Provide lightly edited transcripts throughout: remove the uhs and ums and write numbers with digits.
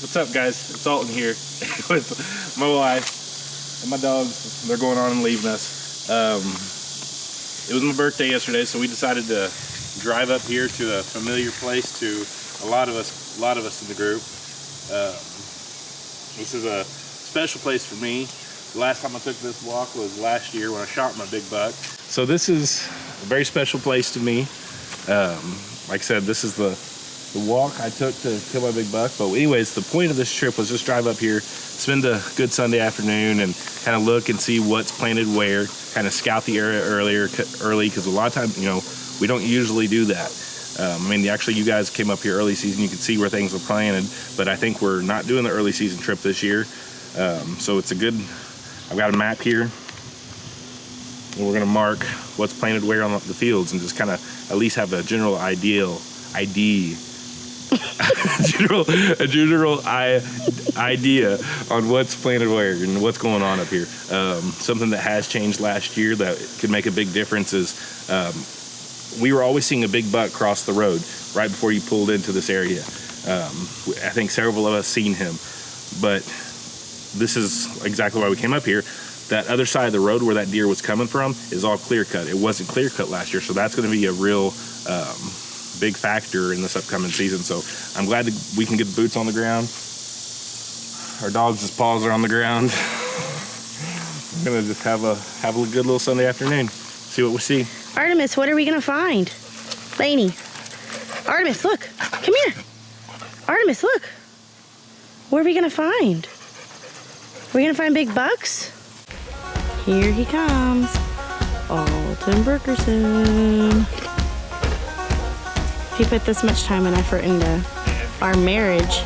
What's up, guys? It's Alton here with my wife and my dogs. They're going on and leaving us. It was my birthday yesterday, so we decided to drive up here to a familiar place to a lot of us in the group. This is a special place for me. The last time I took this walk was last year when I shot my big buck. So this is a very special place to me. Like I said, this is the walk I took to kill my big buck. But anyways, the point of this trip was just drive up here, spend a good Sunday afternoon and kind of look and see what's planted where, kind of scout the area early, because a lot of times, you know, we don't usually do that. I mean, actually, you guys came up here early season, you could see where things were planted, but I think we're not doing the early season trip this year. So it's a good, I've got a map here, and we're gonna mark what's planted where on the fields and just kind of at least have a general idea on what's planted where and what's going on up here. Something that has changed last year that could make a big difference is we were always seeing a big buck cross the road right before you pulled into this area. I think several of us seen him, but this is exactly why we came up here. That other side of the road where that deer was coming from is all clear cut. It wasn't clear cut last year, so that's going to be a real big factor in this upcoming season. So I'm glad that we can get the boots on the ground. Our dogs' paws are on the ground. We're gonna just have a good little Sunday afternoon. See what we see. Artemis, what are we gonna find? Lainey. Artemis, look. Come here. Artemis, look. What are we gonna find? Are we gonna find big bucks? Here he comes. Alton Bergerson. If you put this much time and effort into our marriage,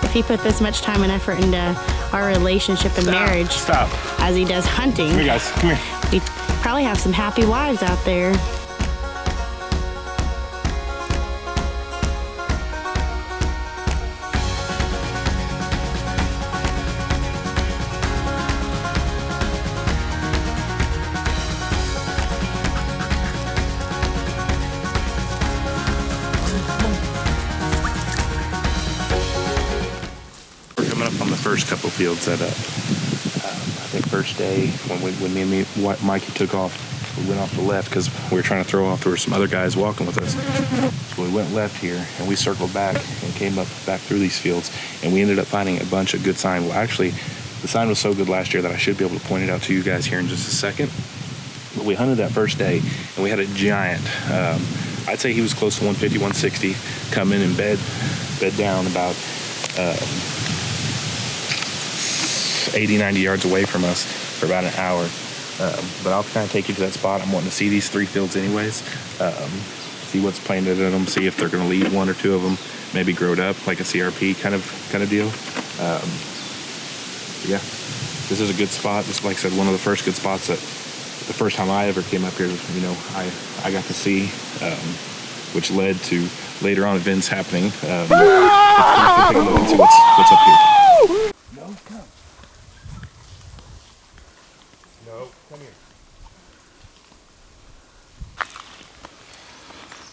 if he put this much time and effort into our relationship and marriage as he does hunting, Come here, guys. Come here. we probably have some happy wives out there. First couple fields set up. I think first day when me and Mikey took off, we went off the left because we were trying to throw off. There were some other guys walking with us. So we went left here and we circled back and came back through these fields, and we ended up finding a bunch of good sign. Well, actually, the sign was so good last year that I should be able to point it out to you guys here in just a second. But we hunted that first day and we had a giant. I'd say he was close to 150, 160, come in and bed down about 80, 90 yards away from us for about an hour. But I'll kind of take you to that spot. I'm wanting to see these three fields anyways. See what's planted in them, see if they're going to leave one or two of them, maybe grow it up like a CRP kind of deal. Yeah, this is a good spot. This is, like I said, one of the first good spots that the first time I ever came up here, you know, I got to see, which led to later on events happening. Let's take a look and see what's up here. No, come. No, come here.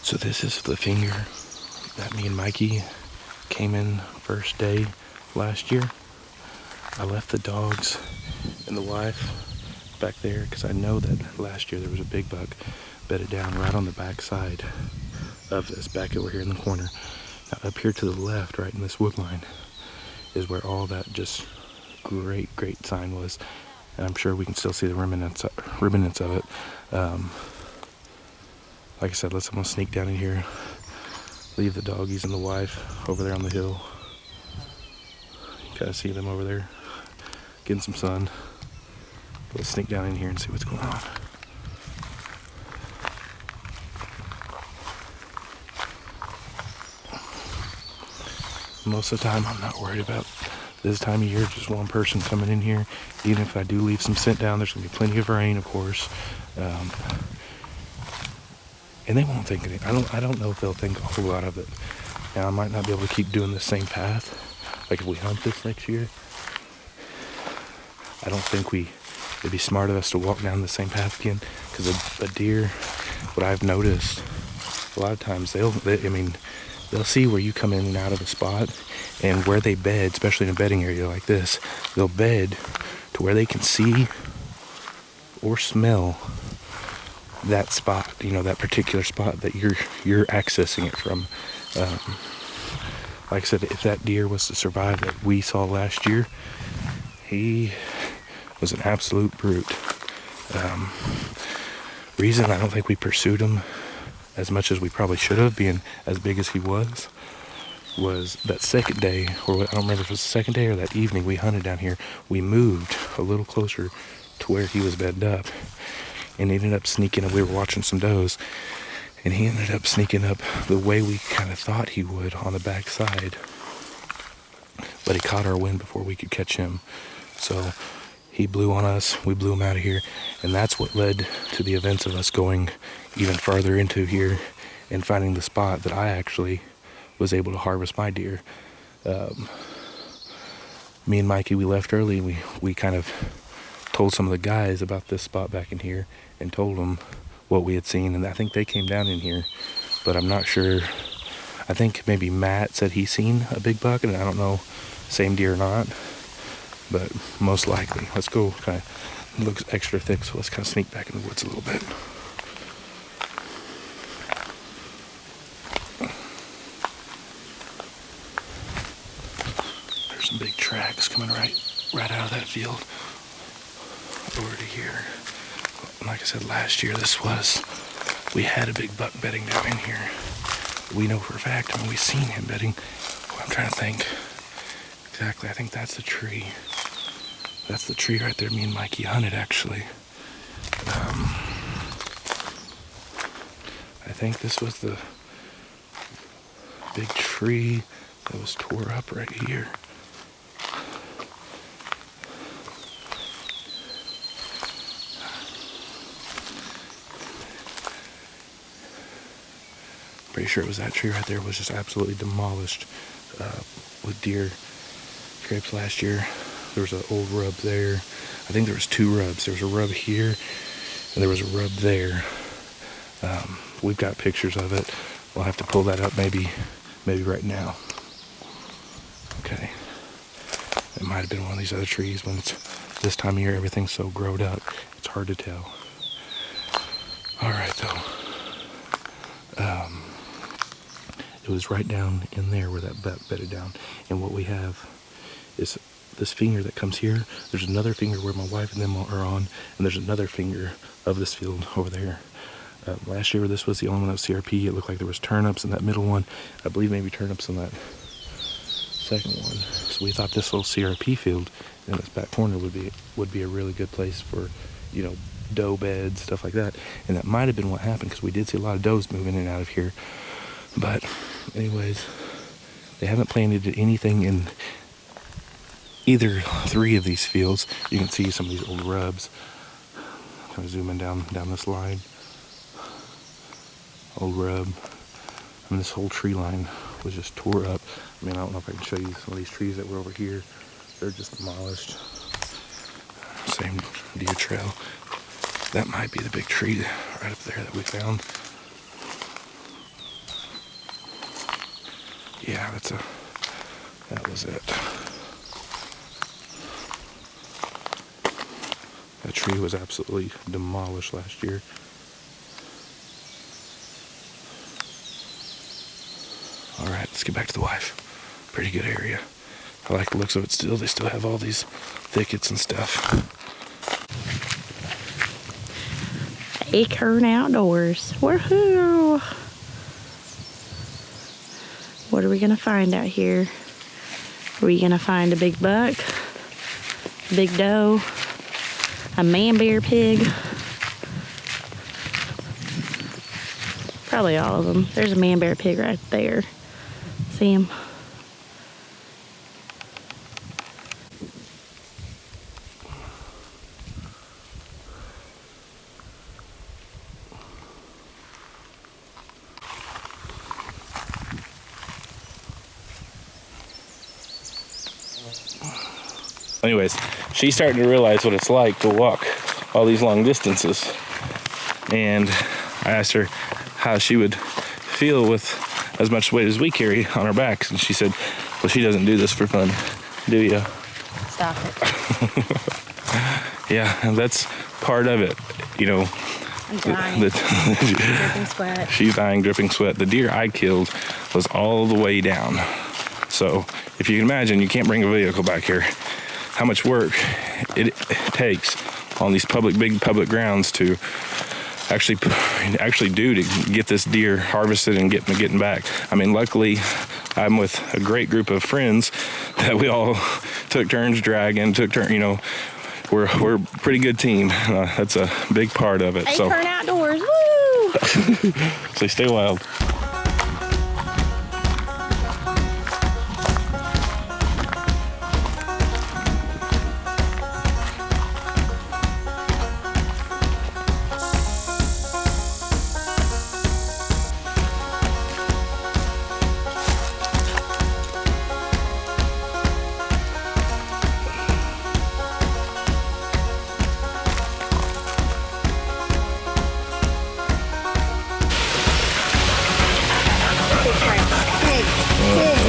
So this is the finger that me and Mikey came in first day last year. I left the dogs and the wife back there because I know that last year there was a big buck bedded down right on the back side of this, back over here in the corner. Now up here to the left, right in this wood line, is where all that just great sign was. And I'm sure we can still see the remnants of it. Like I said, I'm gonna sneak down in here, leave the doggies and the wife over there on the hill. You kind of see them over there, getting some sun. Let's sneak down in here and see what's going on. Most of the time, I'm not worried about this time of year, just one person coming in here. Even if I do leave some scent down, there's gonna be plenty of rain, of course. And they won't think anything. I don't know if they'll think a whole lot of it. And I might not be able to keep doing the same path. Like if we hunt this next year, I don't think it'd be smart of us to walk down the same path again. Because a deer, what I've noticed a lot of times they'll see where you come in and out of a spot, and where they bed, especially in a bedding area like this, they'll bed to where they can see or smell that spot, you know, that particular spot that you're accessing it from. Like I said, if that deer was to survive that we saw last year, he was an absolute brute. Reason I don't think we pursued him as much as we probably should have, being as big as he was that second day, or I don't remember if it was the second day or that evening we hunted down here, we moved a little closer to where he was bedded up, and he ended up sneaking up. We were watching some does, and he ended up sneaking up the way we kind of thought he would on the back side, but he caught our wind before we could catch him. So he blew on us, we blew him out of here, and that's what led to the events of us going even farther into here and finding the spot that I actually was able to harvest my deer. Me and Mikey, we left early. We kind of told some of the guys about this spot back in here and told them what we had seen, and I think they came down in here, but I'm not sure. I think maybe Matt said he seen a big buck, and I don't know, same deer or not, but most likely. Let's go. Kind of looks extra thick, so let's kind of sneak back in the woods a little bit. There's some big tracks coming right out of that field over to here. Like I said, last year we had a big buck bedding down in here. We know for a fact, I mean, we've seen him bedding. I'm trying to think exactly. I think that's the tree. That's the tree right there. Me and Mikey hunted, actually. I think this was the big tree that was tore up right here. Pretty sure it was that tree right there. Was just absolutely demolished with deer scrapes last year. There was an old rub there. I think there was two rubs. There was a rub here, and there was a rub there. We've got pictures of it. We'll have to pull that up maybe right now. Okay. It might have been one of these other trees. When it's this time of year, everything's so growed up, it's hard to tell. All right, though. It was right down in there where that bedded down. And what we have is this finger that comes here. There's another finger where my wife and them are on, and there's another finger of this field over there. Last year, this was the only one of CRP. It looked like there was turnips in that middle one. I believe maybe turnips in that second one. So we thought this little CRP field in this back corner would be a really good place for, you know, doe beds, stuff like that. And that might have been what happened, because we did see a lot of does moving in and out of here. But anyways, they haven't planted anything in either three of these fields. You can see some of these old rubs. Kind of zooming down this line. Old rub. I mean, this whole tree line was just tore up. I mean, I don't know if I can show you some of these trees that were over here. They're just demolished. Same deer trail. That might be the big tree right up there that we found. Yeah, that was it. That tree was absolutely demolished last year. All right, let's get back to the wife. Pretty good area. I like the looks of it still. They still have all these thickets and stuff. SEcreT Outdoors. Woohoo! What are we gonna find out here? Are we gonna find a big buck, a big doe, a man bear pig? Probably all of them. There's a man bear pig right there. See him? Anyways, she's starting to realize what it's like to walk all these long distances. And I asked her how she would field with as much weight as we carry on our backs. And she said, well, she doesn't do this for fun, do you? Stop it. Yeah, and that's part of it, you know. I'm dying. Dripping sweat. She's dying, dripping sweat. The deer I killed was all the way down. So if you can imagine, you can't bring a vehicle back here. How much work it takes on these big public grounds to actually do to get this deer harvested and getting back. I mean, luckily, I'm with a great group of friends that we all took turns dragging, you know. We're a pretty good team. That's a big part of it. Acorn Outdoors, woo! So stay wild.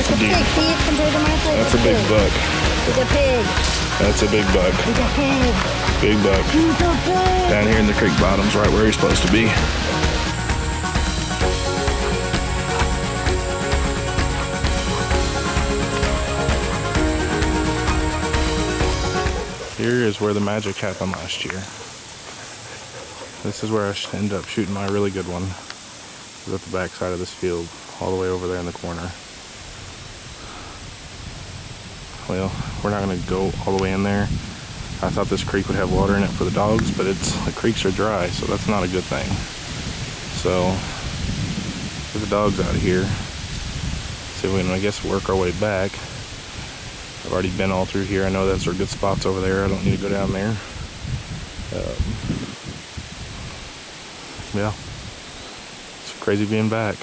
It's a pig. See it compared to my plate? That's a big buck. It's a pig. That's a big buck. It's a pig. Big buck. It's a pig. Down here in the creek bottoms, right where he's supposed to be. Here is where the magic happened last year. This is where I ended up shooting my really good one. It was at the back side of this field, all the way over there in the corner. Well, we're not going to go all the way in there. I thought this creek would have water in it for the dogs, but the creeks are dry, so that's not a good thing. So, get the dogs out of here. So we can, I guess, work our way back. I've already been all through here. I know those are good spots over there. I don't need to go down there. Yeah, it's crazy being back.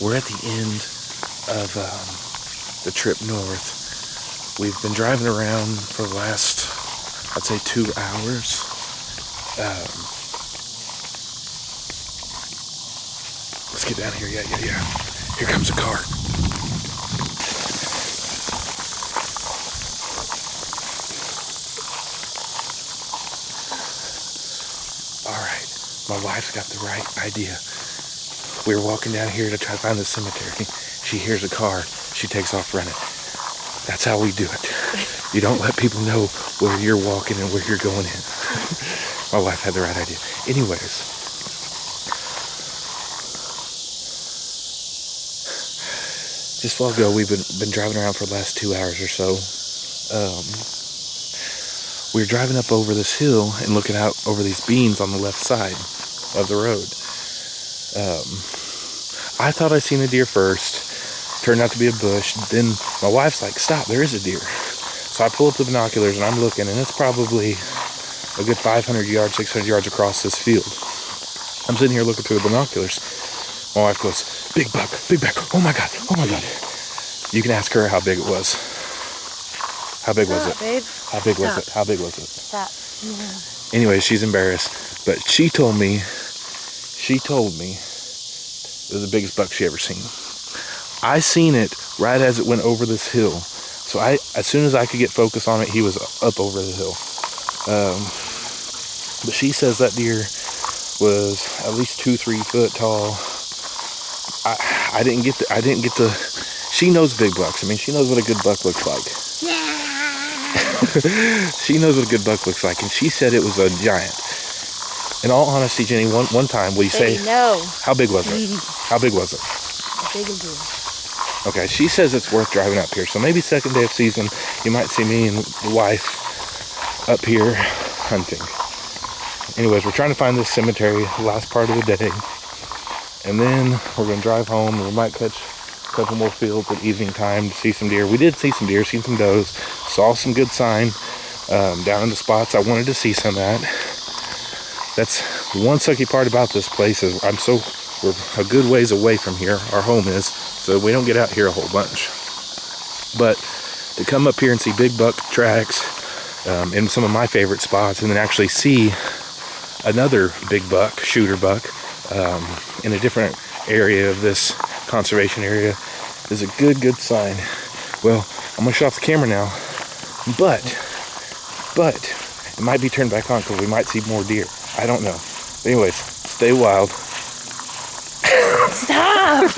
We're at the end of the trip north. We've been driving around for the last, I'd say, 2 hours. Let's get down here. Yeah. Here comes a car. All right, my wife's got the right idea. We were walking down here to try to find the cemetery. She hears a car. She takes off running. That's how we do it. You don't let people know where you're walking and where you're going in. My wife had the right idea. Anyways, just a while ago, we've been driving around for the last 2 hours or so. We were driving up over this hill and looking out over these beans on the left side of the road. I thought I seen a deer first, Turned out to be a bush. Then my wife's like, stop, there is a deer. So I pull up the binoculars and I'm looking, and it's probably a good 500 yards, 600 yards across this field. I'm sitting here looking through the binoculars. My wife goes, big buck, oh my God, oh my God. You can ask her how big it was. How big was it? Babe. How big was it? How big was it? Stop. Yeah. Anyway, she's embarrassed, but she told me it was the biggest buck she ever seen. I seen it right as it went over this hill. So as soon as I could get focus on it, he was up over the hill. But she says that deer was at least 2-3 foot tall. I didn't get the. She knows big bucks. I mean, she knows what a good buck looks like. She knows what a good buck looks like, and she said it was a giant. In all honesty, Jenny, one time, will you say, no. How big was it? How big was it? Big and blue. Okay, she says it's worth driving up here. So maybe second day of season, you might see me and the wife up here hunting. Anyways, we're trying to find this cemetery the last part of the day. And then we're going to drive home, and we might catch a couple more fields at evening time to see some deer. We did see some deer, seen some does, saw some good sign down in the spots I wanted to see some at. That's the one sucky part about this place is we're a good ways away from here, our home is, so we don't get out here a whole bunch. But to come up here and see big buck tracks in some of my favorite spots, and then actually see another big buck, shooter buck, in a different area of this conservation area is a good sign. Well, I'm gonna shut off the camera now, but it might be turned back on because we might see more deer. I don't know. But anyways, stay wild. Stop!